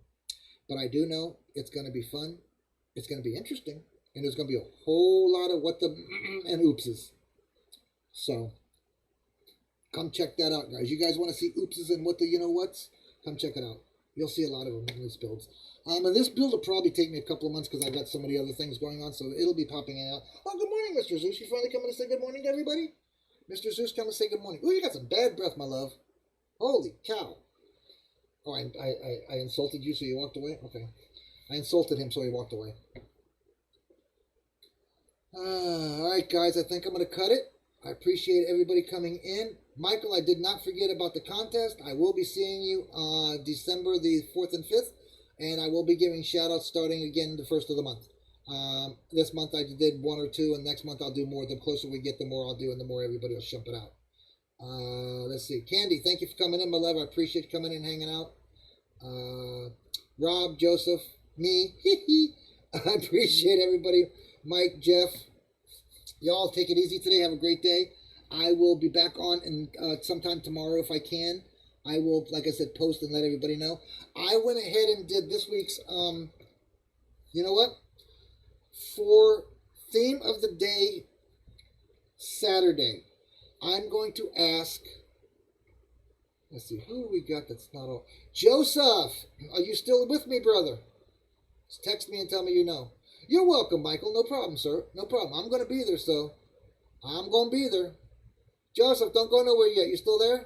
but I do know it's going to be fun. It's going to be interesting, and there's going to be a whole lot of what the and oopses. So come check that out, guys. You guys want to see oopses and what the you-know-whats? Come check it out. You'll see a lot of them in these builds. And this build will probably take me a couple of months because I've got so many other things going on, so it'll be popping out. Oh, good morning, Mr. Zeus. You finally coming to say good morning to everybody? Mr. Zeus, come and say good morning. Oh, you got some bad breath, my love. Holy cow. Oh, I insulted you, so you walked away? Okay. I insulted him, so he walked away. All right, guys, I think I'm going to cut it. I appreciate everybody coming in. Michael, I did not forget about the contest. I will be seeing you December the 4th and 5th, and I will be giving shout-outs starting again the 1st of the month. This month I did one or two, and next month I'll do more. The closer we get, the more I'll do, and the more everybody will jump it out. Let's see. Candy, thank you for coming in, my love. I appreciate you coming in and hanging out. Rob, Joseph, me. I appreciate everybody. Mike, Jeff. Y'all take it easy today. Have a great day. I will be back on in, sometime tomorrow if I can. I will, like I said, post and let everybody know. I went ahead and did this week's, you know what? For theme of the day, Saturday, I'm going to ask, let's see, who we got that's not all. Joseph, are you still with me, brother? Just text me and tell me you know. You're welcome, Michael. No problem, sir. No problem. I'm going to be there, so I'm going to be there. Joseph, don't go nowhere yet. You still there?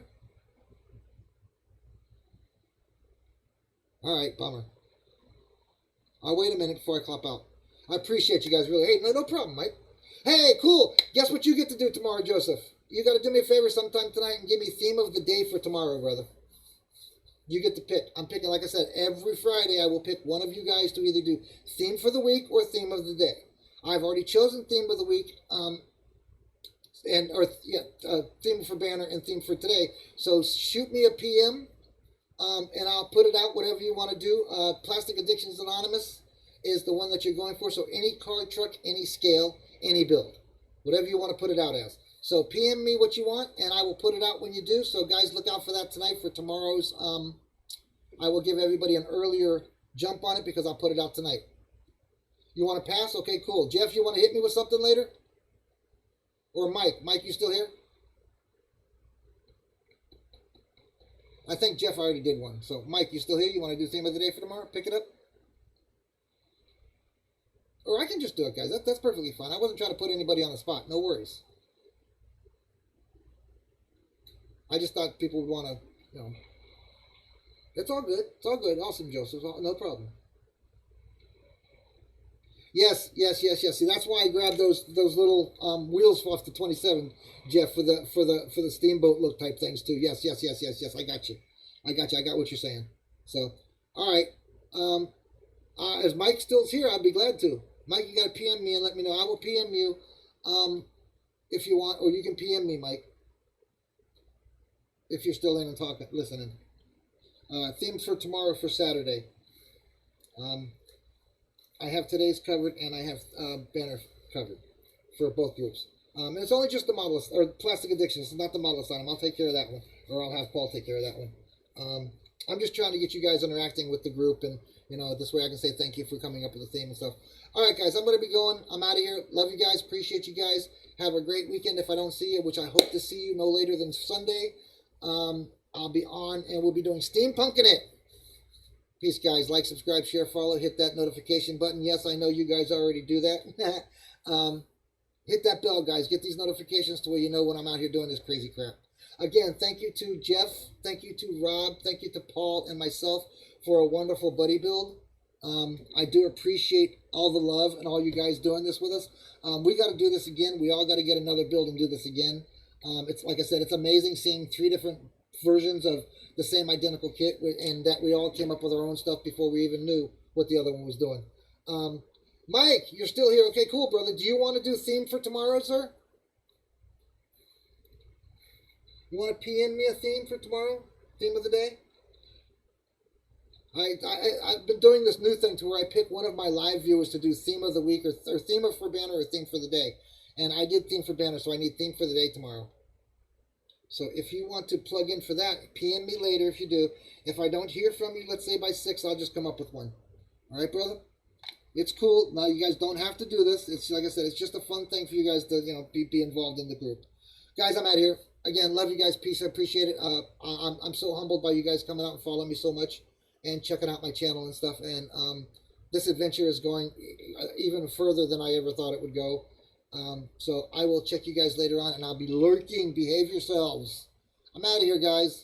All right, bummer. I'll wait a minute before I clap out. I appreciate you guys really. Hey, no problem, Mike. Hey, cool. Guess what you get to do tomorrow, Joseph? You got to do me a favor sometime tonight and give me theme of the day for tomorrow, brother. You get to pick. I'm picking, like I said, every Friday I will pick one of you guys to either do theme for the week or theme of the day. I've already chosen theme of the week, theme for banner and theme for today. So shoot me a PM, and I'll put it out. Whatever you want to do. Plastic Addictions Anonymous is the one that you're going for. So any car, truck, any scale, any build, whatever you want to put it out as. So PM me what you want, and I will put it out when you do. So guys, look out for that tonight for tomorrow's. I will give everybody an earlier jump on it because I'll put it out tonight. You want to pass? Okay, cool. Jeff, you want to hit me with something later? Or Mike? Mike, you still here? I think Jeff already did one. So Mike, you still here? You want to do theme of the day for tomorrow? Pick it up? Or I can just do it, guys. That's perfectly fine. I wasn't trying to put anybody on the spot. No worries. I just thought people would want to, It's all good. It's all good. Awesome, Joseph. No problem. Yes. See, that's why I grabbed those little wheels off the 27, Jeff, for the steamboat look type things too. Yes. I got you. I got what you're saying. So, all right. As Mike still's here, I'd be glad to. Mike, you got to PM me and let me know. I will PM you if you want, or you can PM me, Mike, if you're still in and talking, listening. Themes for tomorrow for Saturday. I have today's covered, and I have banner covered for both groups. And it's only just the model or plastic addictions. It's not the model sign. I'll take care of that one, or I'll have Paul take care of that one. I'm just trying to get you guys interacting with the group, and this way I can say thank you for coming up with a theme and stuff. All right, guys, I'm going to be going. I'm out of here. Love you guys. Appreciate you guys. Have a great weekend. If I don't see you, which I hope to see you no later than Sunday, I'll be on, and we'll be doing Steampunking It. Peace, guys. Like, subscribe, share, follow. Hit that notification button. Yes, I know you guys already do that. Hit that bell, guys. Get these notifications to where you know when I'm out here doing this crazy crap. Again, thank you to Jeff. Thank you to Rob. Thank you to Paul and myself for a wonderful buddy build. I do appreciate all the love and all you guys doing this with us. We got to do this again. We all got to get another build and do this again. It's like I said, it's amazing seeing 3 different versions of the same identical kit, and that we all came up with our own stuff before we even knew what the other one was doing. Mike, you're still here. Okay, cool, brother. Do you want to do theme for tomorrow, sir? You want to PM me a theme for tomorrow? Theme of the day? I've been doing this new thing to where I pick one of my live viewers to do theme of the week or theme for banner or theme for the day. And I did theme for banner, so I need theme for the day tomorrow. So if you want to plug in for that, PM me later if you do. If I don't hear from you, let's say by 6, I'll just come up with one. All right, brother? It's cool. Now, you guys don't have to do this. It's like I said, it's just a fun thing for you guys to, be involved in the group. Guys, I'm out here. Again, love you guys. Peace. I appreciate it. I'm so humbled by you guys coming out and following me so much and checking out my channel and stuff. And this adventure is going even further than I ever thought it would go. So I will check you guys later on, and I'll be lurking. Behave yourselves. I'm out of here, guys.